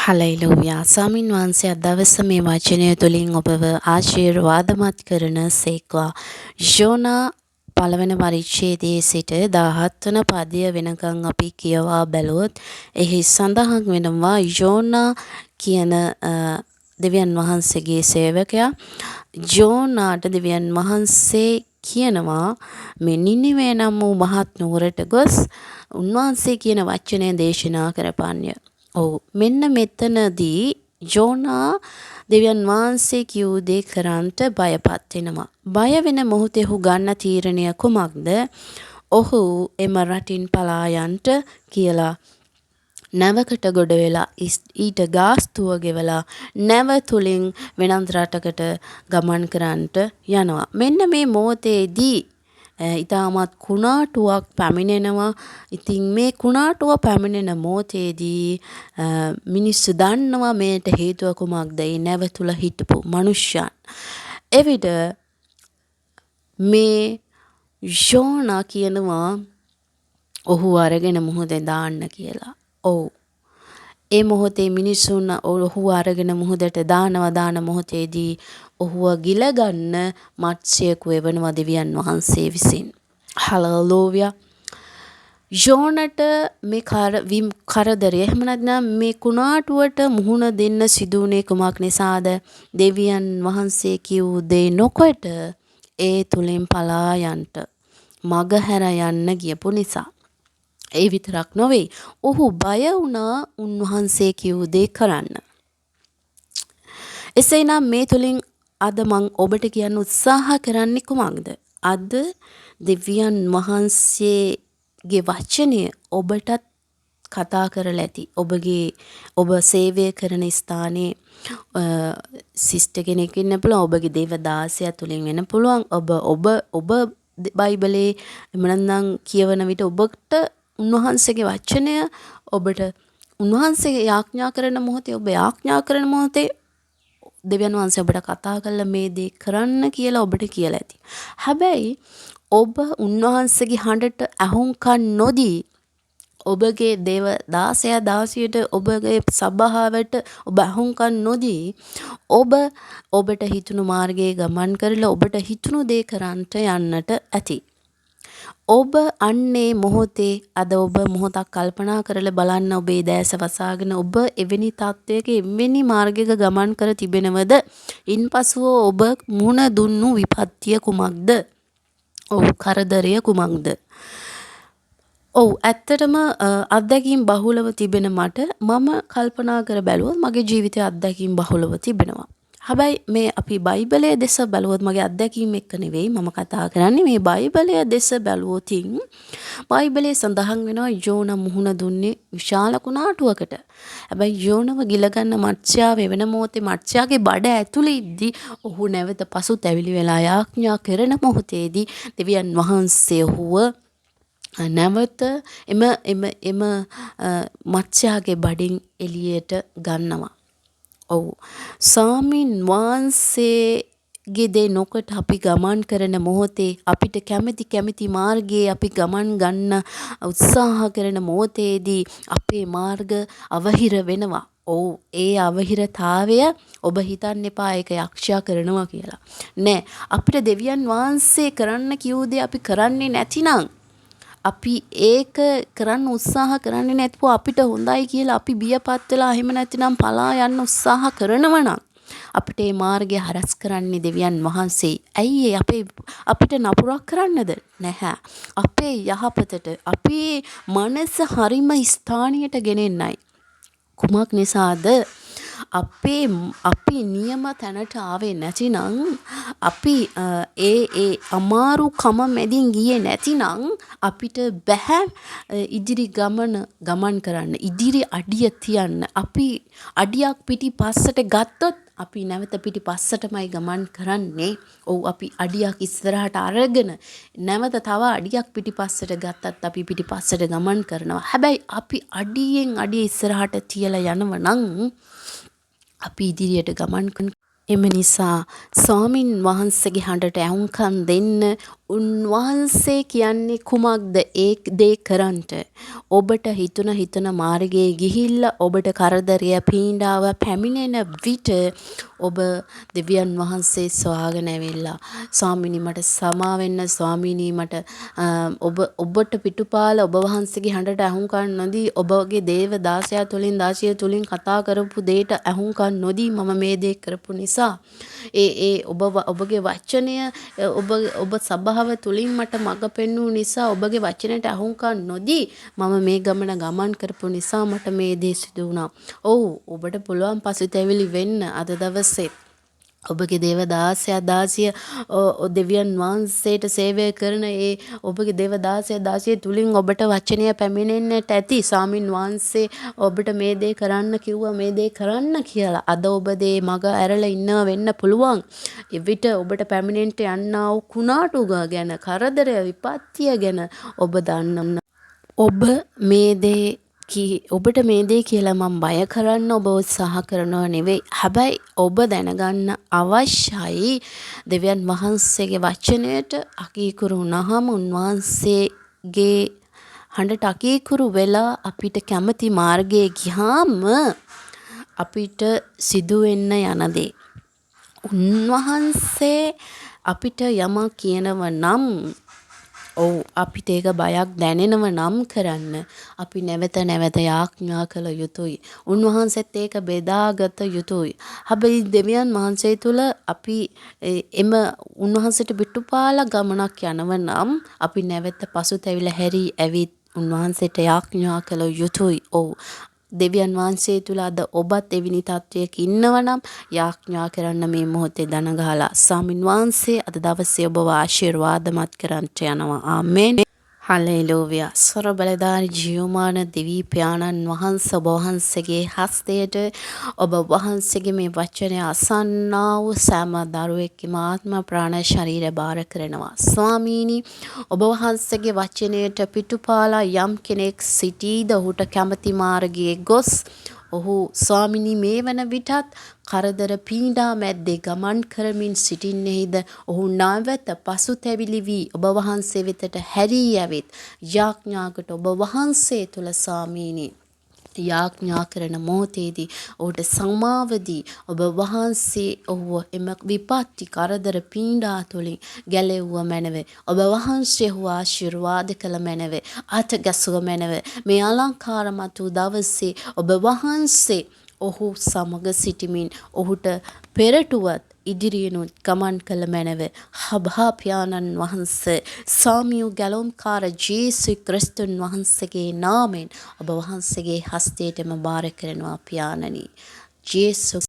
Hallelujah ස්වාමින් වහන්සේ අද දවස මේ වචනය තුළින් ඔබව ආශිර්වාදමත් කරන සේක්වා. යෝනා පළවෙනි පරිච්ඡේදයේ සිට 17 වන පදය වෙනකන් අපි කියවා බැලුවොත් එහි සඳහන් වෙනවා යෝනා කියන දෙවියන් වහන්සේගේ සේවකයා යෝනාට දෙවියන් වහන්සේ කියනවා මේ නිනිවේ නම් වූ මහත් නුවරට ගොස් උන්වහන්සේ කියන වචනය දේශනා කරපන්ය. ඔව් මෙන්න මෙතනදී යෝනා දෙවියන් වහන්සේ කියූ දේ කරන්නට බයපත් වෙනවා. බය වෙන මොහොතේ ඔහු ගන්න තීරණය කුමක්ද? ඔහු එම රටින් පලා යන්නට කියලා නැවකට ගොඩ වෙලා ඊට ගාස්තුව ගෙවලා නැව තුලින් වෙනත් රටකට ගමන් කරන්නට යනවා. මෙන්න මේ මොහොතේදී ඉතාමත් කුණාටුවක් පැමිණෙනවා. ඉතින් මේ කුණාටුව පැමිණෙන මොහොතේදී මිනිස්සු දන්නවා මේට හේතුව කුමක්ද? ඒ නැව තුල හිටපු මනුෂ්‍යයන්. එවිට මේ යෝනා කියනවා ඔහු අරගෙන මුහුදේ දාන්න කියලා. ඔව්. ඒ මොහොතේ මිනිසුන් ඔහු අරගෙන මුහුදට දාන මොහොතේදී ඔහුව ගිලගන්න මත්ස්‍යයෙකු එවනවා දෙවියන් වහන්සේ විසින්. හලෙලූයා. යෝනට මේ කරදරය එහෙම නැත්නම් මේ කුණාටුවට මුහුණ දෙන්න සිදුුනේ කුමක් නිසාද? දෙවියන් වහන්සේ කියූ දේ නොකොට ඒ තුලින් පලා යන්නට මගහැර යන්න ගියපු නිසා. ඒ විතරක් නොවේ. ඔහු බය වුණා උන්වහන්සේ කියූ දේ කරන්න. එසේනම් මේ තුලින් අද මම ඔබට කියන්න උත්සාහ කරන්නේ කුමක්ද? අද දෙවියන් වහන්සේගේ වචනය ඔබටත් කතා කරලා ඇති. ඔබ සේවය කරන ස්ථානයේ සිස්ටර් කෙනෙක් ඉන්න පුළුවන්. ඔබගේ දේවදාසයා තුලින් වෙන්න පුළුවන්. ඔබ බයිබලයේ එමනම් කියවන විට ඔබට උන්වහන්සේගේ වචනය ඔබට උන්වහන්සේ යාඥා කරන මොහොතේ ඔබ යාඥා කරන මොහොතේ දෙවියන් වහන්සේ ඔබට කතා කරලා මේ දේ කරන්න කියලා ඔබට කියලා ඇති. හැබැයි ඔබ උන්වහන්සේගේ හඬට අහුම්කන් නොදී ඔබගේ දේව දාසයා දාසියට ඔබගේ සභාවට ඔබ අහුම්කන් නොදී ඔබට හිතුණු මාර්ගයේ ගමන් කරලා ඔබට හිතුණු දේ කරන්නට යන්නට ඇති. ඔබ අන්නේ මොහොතේ අද ඔබ මොහොතක් කල්පනා කරලා බලන්න ඔබේ දැස වසාගෙන ඔබ එවැනි තත්වයක එවැනි මාර්ගයක ගමන් කර තිබෙනවද? ඉන්පසුව ඔබ මුණ දුන්නු විපත්තිය කුමක්ද? ඔව් කරදරය කුමක්ද? ඔව් ඇත්තටම අත්දැකීම් බහුලව තිබෙන මම කල්පනා කර බැලුවොත් මගේ ජීවිතයේ අත්දැකීම් බහුලව තිබෙනවා. හැබැයි මේ අපි බයිබලයේ දෙස බැලුවොත් මගේ අත්දැකීම් එක්ක නෙවෙයි මම කතා කරන්නේ. මේ බයිබලයේ දෙස බැලුවොතින් බයිබලයේ සඳහන් වෙනවා යෝනා මුහුණ දුන්නේ විශාල කුණාටුවකට. හැබැයි යෝනව ගිලගන්න මත්ස්‍යා වෙන මොහොතේ මත්ස්‍යාගේ බඩ ඇතුළේ ඉද්දි ඔහු නැවත පසුතැවිලි වෙලා යාඥා කරන මොහොතේදී දෙවියන් වහන්සේ ඔහුව නැවත එම මත්ස්‍යාගේ බඩින් එළියට ගන්නවා. ඔව් ස්වාමින් වහන්සේගේ දේ නොකොට අපි ගමන් කරන මොහොතේ අපිට කැමති මාර්ගයේ අපි ගමන් ගන්න උත්සාහ කරන මොහොතේදී අපේ මාර්ග අවහිර වෙනවා. ඔව් ඒ අවහිරතාවය ඔබ හිතන්න එපා ඒක යක්ෂයා කරනවා කියලා. නෑ අපිට දෙවියන් වහන්සේ කරන්න කිව්ව දේ අපි කරන්නේ නැතිනම් අපි ඒක කරන්න උත්සාහ කරන්නේ නැත්නම් අපිට හොඳයි කියලා අපි බියපත් වෙලා එහෙම නැතිනම් පලා යන්න උත්සාහ කරනවා නම් අපිට මේ මාර්ගය හරස් කරන්නේ දෙවියන් වහන්සේ. ඇයි අපිට නපුරක් කරන්නද? නැහැ. අපේ යහපතට අපේ මනස හරිම ස්ථානියට ගෙනෙන්නයි. කුමක් නිසාද? අපි නියම තැනට ආවේ නැතිනම් අපි ඒ අමාරු කම මැදින් ගියේ නැතිනම් අපිට බෑ ඉදිරි ගමන් කරන්න. ඉදිරි අඩිය තියන්න. අපි අඩියක් පිටිපස්සට ගත්තොත් අපි නැවත පිටිපස්සටමයි ගමන් කරන්නේ. ඔව් අපි අඩියක් ඉස්සරහට අරගෙන නැවත තව අඩියක් පිටිපස්සට ගත්තත් අපි පිටිපස්සට ගමන් කරනවා. හැබැයි අපි අඩියෙන් අඩිය ඉස්සරහට තියලා යනවා නම් අපි ඉදිරියට ගමන් කරන එම නිසා ස්වාමින් වහන්සේගේ හඬට ඇහුම්කන් දෙන්න උන්වහන්සේ කියන්නේ කුමක්ද ඒ දේ කරන්ට ඔබට හිතුන මාර්ගයේ ගිහිල්ලා ඔබට කරදරය පීඩාව පැමිණෙන විට ඔබ දෙවියන් වහන්සේ සොයාගෙන ඇවිල්ලා ස්වාමිනී මට සමා වෙන්න ස්වාමිනී මට ඔබට පිටුපාල ඔබ වහන්සේගේ හඬට අහුම්කන් නොදී ඔබගේ දේව දාසයා තුලින් දාසිය තුලින් කතා කරපු දෙයට අහුම්කන් නොදී මම මේ දේ කරපු නිසා ඒ ඔබගේ වචනය ඔබ සභාව තුලින් මට මඟ පෙන්වූ නිසා ඔබගේ වචනයට අහුම්කන් නොදී මම මේ ගමන් කරපු නිසා මට මේ දේ සිදු වුණා. ඔව් ඔබට පුළුවන් පසුතැවිලි වෙන්න අද දවසේ ඔබගේ දේව දාසයා දාසිය දෙවියන් වහන්සේට සේවය කරන ඒ ඔබගේ දේව දාසයා දාසිය තුලින් ඔබට වචනය පැමිණෙන්නට ඇති. ස්වාමින් වහන්සේ ඔබට මේ දේ කරන්න කිව්වා මේ දේ කරන්න කියලා. අද ඔබ දේ මග ඇරලා ඉන්නව වෙන්න පුළුවන්. එවිට ඔබට පැමිණෙන්න යන්නා වූ කුණාටු ගැන කරදරය විපත්තිය ගැන ඔබ දන්න. ඔබ මේ දේ ඔබට මේ දේ කියලා මම බය කරන්න ඔබ උත්සාහ කරනව නෙවෙයි. හැබැයි ඔබ දැනගන්න අවශ්‍යයි දෙවියන් වහන්සේගේ වචනයට අකීකුරු වුණාම උන්වහන්සේගේ හඬට අකීකුරු වෙලා අපිට කැමති මාර්ගයේ ගියාම අපිට සිදු වෙන්න යන දේ. උන්වහන්සේ අපිට යමක් කියනව නම් ඔව් අපිට ඒක බයක් දැනෙනව නම් කරන්න අපි නැවත යාඥා කළ යුතුයි. උන්වහන්සේත් ඒක බෙදාගත යුතුයි. හැබැයි දෙවියන් වහන්සේ තුල අපි එම උන්වහන්සේට පිටුපාලා ගමනක් යනව නම් අපි නැවත පසුතැවිලා හැරි ඇවිත් උන්වහන්සේට යාඥා කළ යුතුයි. ඔව් දෙවියන් වහන්සේ තුල අද ඔබත් එවැනි තත්වයක ඉන්නවනම් යාඥා කරන්න මේ මොහොතේ දන ගහලා ස්වාමින් වහන්සේ අද දවසේ ඔබව ආශිර්වාදමත් කරන්ට යනවා. ආමේන්. හලෙලූයා. සර්ව බලධාරී ජීවමාන දෙවි පියාණන් වහන්සේ ඔබ වහන්සේගේ හස්තයට ඔබ වහන්සේගේ මේ වචනය අසන්නා වූ සෑම දරුවෙක්ගේම ආත්ම ප්‍රාණ ශරීර බාර කරනවා. ස්වාමීනි ඔබ වහන්සේගේ වචනයට පිටුපාලා යම් කෙනෙක් සිටීද ඔහුට කැමති මාර්ගයේ ගොස් ඔහු ස්වාමිනී මේ වන විටත් කරදර පීඩා මැද්දේ ගමන් කරමින් සිටින්නේද ඔහු නැවත පසුතැවිලි වී ඔබ වහන්සේ වෙතට හැරී ඇවිත් යාඥාකට ඔබ වහන්සේ තුල ස්වාමීනි යාඥා කරන මොහොතේදී ඔහුට සමාවදී ඔබ වහන්සේ ඔහුව එම විපත්ති කරදර පීඩා තුලින් ගැලෙව්ව මැනව ඔබ වහන්සේ ඔහුව ආශිර්වාද කළ මැනව අත ගැසුව මැනව මේ අලංකාරමත් වූ දවසේ ඔබ වහන්සේ ඔහු සමග සිටිමින් ඔහුට පෙරටුවත් ඉදිරියනුත් ගමන් කළ මැනව හබා පියාණන් වහන්සේ සාමියු ගැලොම්කාර ජේසු ක්‍රිස්තුන් වහන්සේගේ නාමයෙන් ඔබ වහන්සේගේ හස්තයටම බාර කරනවා පියාණනි. ජේසු